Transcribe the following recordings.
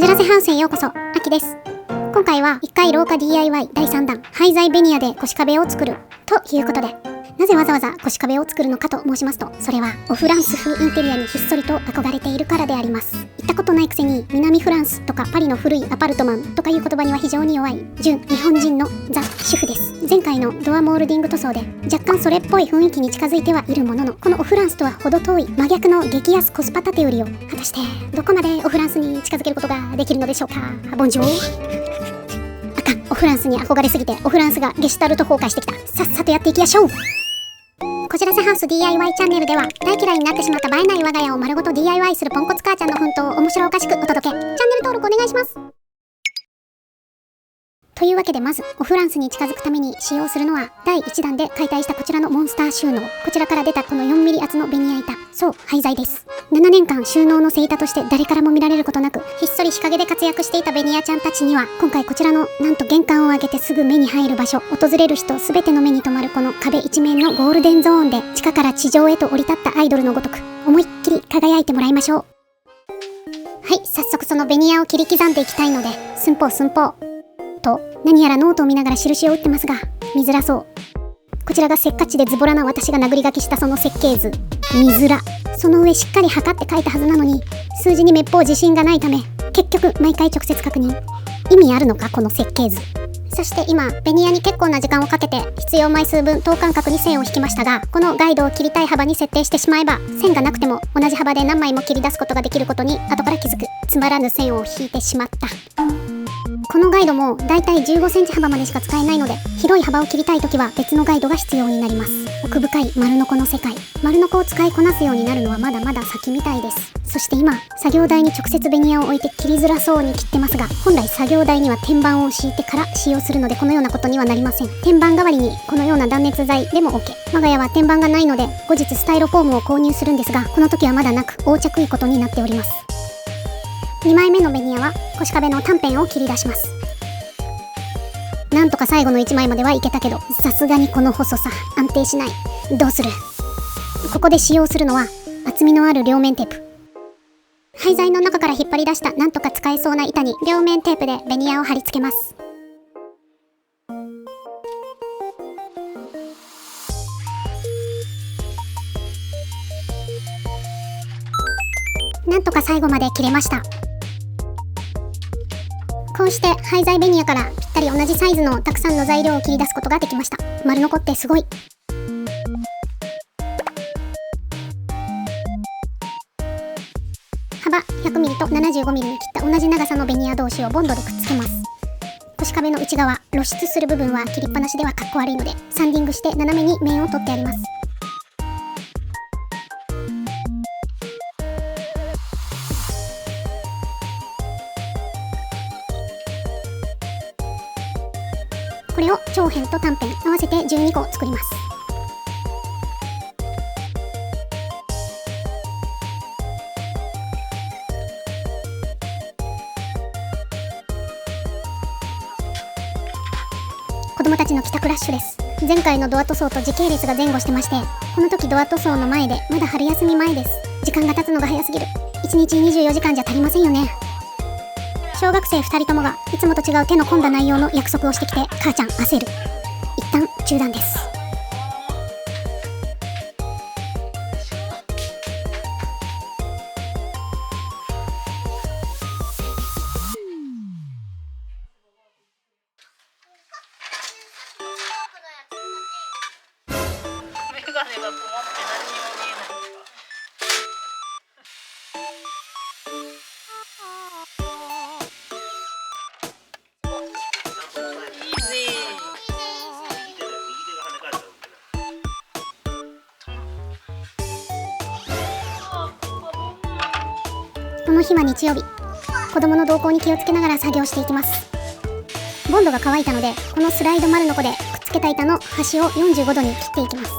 じらせハウスへようこそ、あきです。今回は1階廊下 DIY 第3弾、廃材ベニヤで腰壁を作るということで、なぜわざわざ腰壁を作るのかと申しますと、それはオフランス風インテリアにひっそりと憧れているからであります。行ったことないくせに南フランスとかパリの古いアパルトマンとかいう言葉には非常に弱い純日本人のザ・主婦です。前回のドアモールディング塗装で若干それっぽい雰囲気に近づいてはいるものの、このオフランスとは程遠い真逆の激安コスパ建て売りを果たしてどこまでオフランスに近づけることができるのでしょうか。ボンジョー。あかん、オフランスに憧れすぎてオフランスがゲシュタルト崩壊してきた。さっさとやっていきましょう。こちらせハウス DIY チャンネルでは、大嫌いになってしまった映えない我が家を丸ごと DIY するポンコツ母ちゃんの奮闘を面白おかしくお届け。チャンネル登録お願いします。というわけで、まずオフランスに近づくために使用するのは第1弾で解体したこちらのモンスター収納。こちらから出たこの 4mm 厚のベニヤ板、そう廃材です。7年間収納の背板として誰からも見られることなく、ひっそり日陰で活躍していたベニヤちゃんたちには、今回こちらのなんと玄関を開けてすぐ目に入る場所、訪れる人すべての目に留まるこの壁一面のゴールデンゾーンで、地下から地上へと降り立ったアイドルのごとく思いっきり輝いてもらいましょう。はい、早速そのベニヤを切り刻んでいきたいので、寸法と何やらノートを見ながら印を打ってますが、見づらそう。こちらがせっかちでズボラな私が殴り書きしたその設計図、見づら。その上しっかり測って書いたはずなのに、数字にめっぽう自信がないため、結局毎回直接確認。意味あるのかこの設計図。そして今ベニヤに結構な時間をかけて必要枚数分等間隔に線を引きましたが、このガイドを切りたい幅に設定してしまえば、線がなくても同じ幅で何枚も切り出すことができることに後から気づく。つまらぬ線を引いてしまった。このガイドもだいたい15センチ幅までしか使えないので、広い幅を切りたいときは別のガイドが必要になります。奥深い丸ノコの世界。丸ノコを使いこなすようになるのはまだまだ先みたいです。そして今作業台に直接ベニヤを置いて切りづらそうに切ってますが、本来作業台には天板を敷いてから使用するので、このようなことにはなりません。天板代わりにこのような断熱材でも OK。 我が家は天板がないので後日スタイロフォームを購入するんですが、この時はまだなく横着いことになっております。2枚目のベニヤは腰壁の短辺を切り出します。なんとか最後の1枚まではいけたけど、さすがにこの細さ安定しない。どうする。ここで使用するのは厚みのある両面テープ。廃材の中から引っ張り出したなんとか使えそうな板に両面テープでベニヤを貼り付けます。なんとか最後まで切れました。こうして廃材ベニヤからぴったり同じサイズのたくさんの材料を切り出すことができました。丸ノコってすごい。幅 100mm と 75mm に切った同じ長さのベニヤ同士をボンドでくっつけます。腰壁の内側、露出する部分は切りっぱなしではかっこ悪いので、サンディングして斜めに面を取ってあります。これを長辺と短辺合わせて12個作ります。子供たちの帰宅ラッシュです。前回のドア塗装と時系列が前後してまして、この時ドア塗装の前でまだ春休み前です。時間が経つのが早すぎる。1日24時間じゃ足りませんよね。小学生2人ともがいつもと違う手の込んだ内容の約束をしてきて、母ちゃん焦る。一旦中断です。メガネが曇って何にも見えない。この日は日曜日。子供の動向に気をつけながら作業していきます。ボンドが乾いたので、このスライド丸ノコでくっつけた板の端を45度に切っていきます。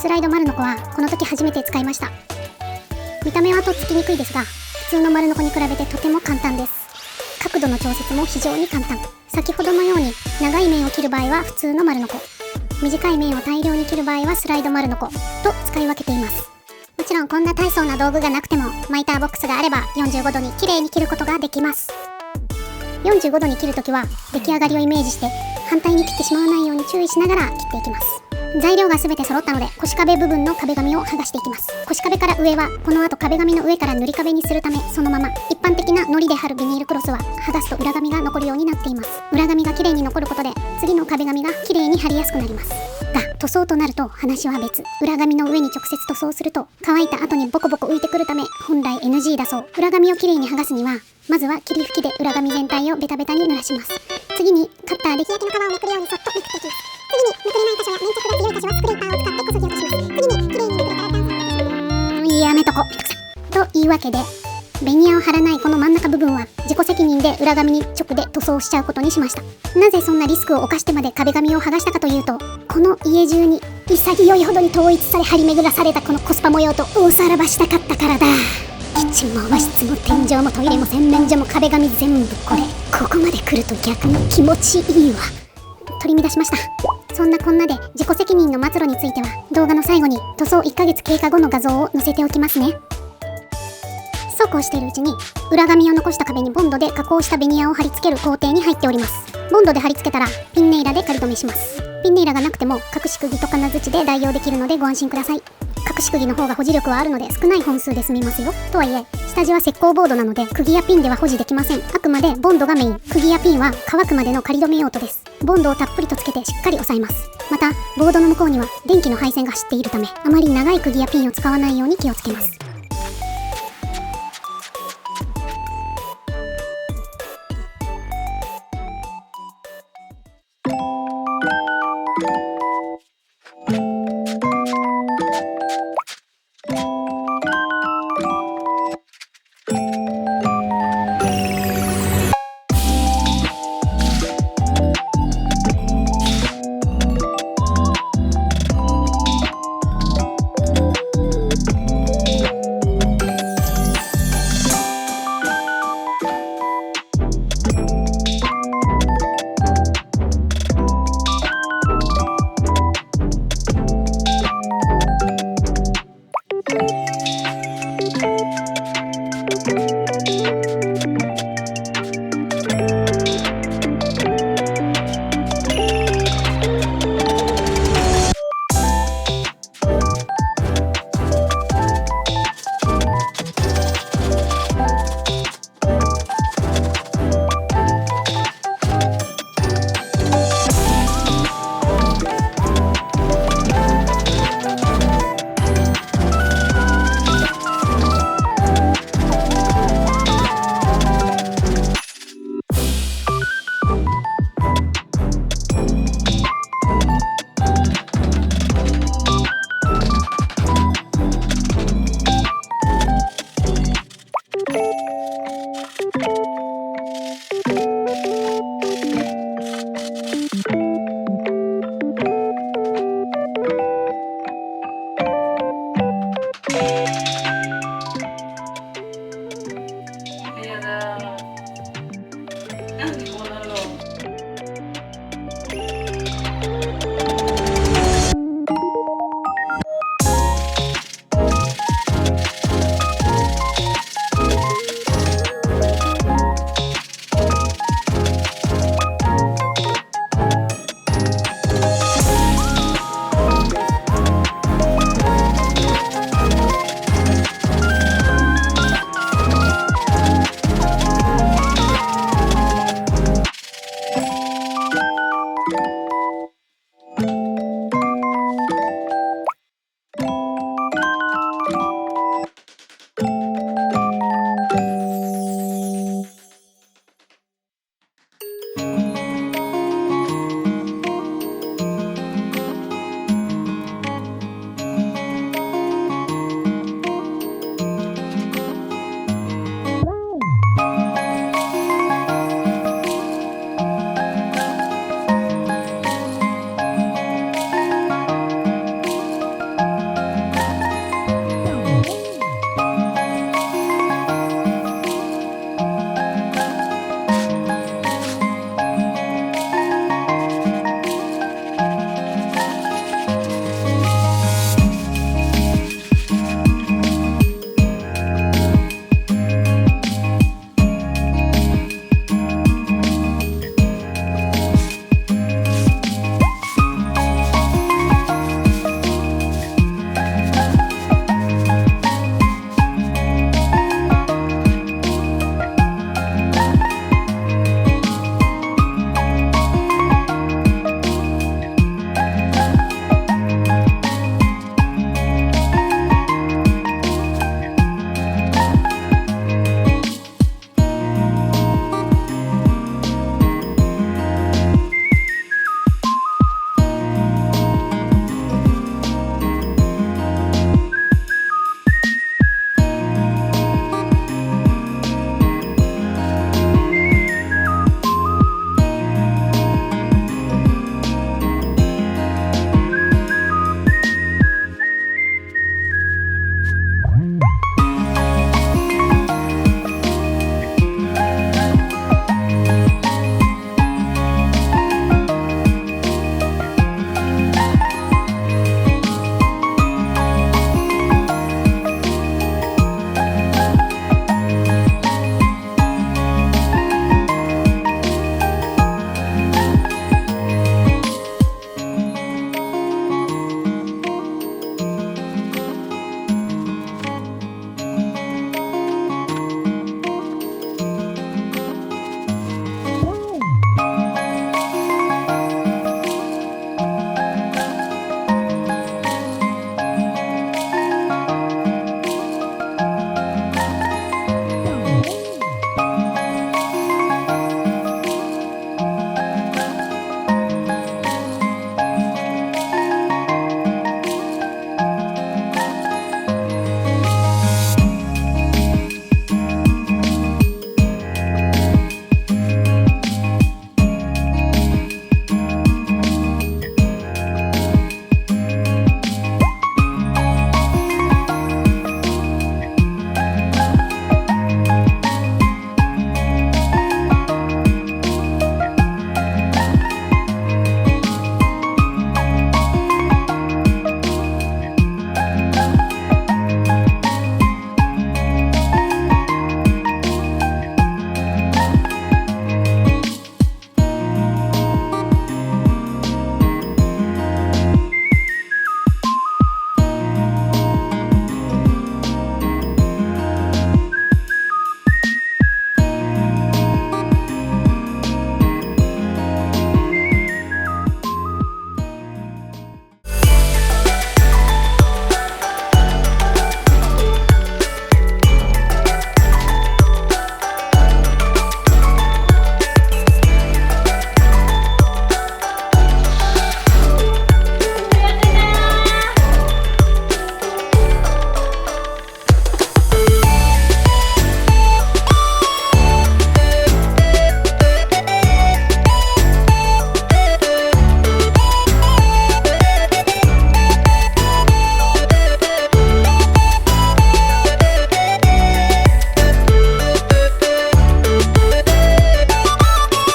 スライド丸ノコはこの時初めて使いました。見た目はとっつきにくいですが、普通の丸ノコに比べてとても簡単です。角度の調節も非常に簡単。先ほどのように長い面を切る場合は普通の丸ノコ、短い面を大量に切る場合はスライド丸ノコと使い分けています。間ちろんこんな大層な道具がなくてもマイターボックスがあれば45度に綺麗に切ることができます。45度に切るときは出来上がりをイメージして反対に切ってしまわないように注意しながら切っていきます。材料が全て揃ったので腰壁部分の壁紙を剥がしていきます。腰壁から上はこの後壁紙の上から塗り壁にするためそのまま、一般的な糊で貼るビニールクロスは剥がすと裏紙が残るようになっています。裏紙が綺麗に残ることで次の壁紙が綺麗に貼りやすくなりますが、塗装となると話は別。裏紙の上に直接塗装すると乾いた後にボコボコ浮いてくるため本来 NG だそう。裏紙を綺麗に剥がすにはまずは霧吹きで裏紙全体をベタベタに濡らします。次にカッターで日焼けの皮をめくるようにそっとめくっていきます。次にめくれない箇所や粘着が強い箇所はスクレーパーを使ってこそぎ落とします。次に綺麗にめくれたら断層やめとこ、めんどくさい。というわけでベニヤを貼らないこの真ん中部分は自己責任で裏紙に直で塗装しちゃうことにしました。なぜそんなリスクを冒してまで壁紙を剥がしたかというと、この家中に潔いほどに統一され張り巡らされたこのコスパ模様と大さらばしたかったからだ。キッチンも和室も天井もトイレも洗面所も壁紙全部これ。ここまで来ると逆に気持ちいいわ。取り乱しました。そんなこんなで自己責任の末路については動画の最後に塗装1ヶ月経過後の画像を載せておきますね。そうこうしているうちに裏紙を残した壁にボンドで加工したベニヤを貼り付ける工程に入っております。ボンドで貼り付けたらピンネイラで仮止めします。ピンネイラがなくても隠し釘と金槌で代用できるのでご安心ください。隠し釘の方が保持力はあるので少ない本数で済みますよ。とはいえ下地は石膏ボードなので釘やピンでは保持できません。あくまでボンドがメイン、釘やピンは乾くまでの仮止め用途です。ボンドをたっぷりとつけてしっかり押さえます。またボードの向こうには電気の配線が走っているためあまり長い釘やピンを使わないように気をつけます。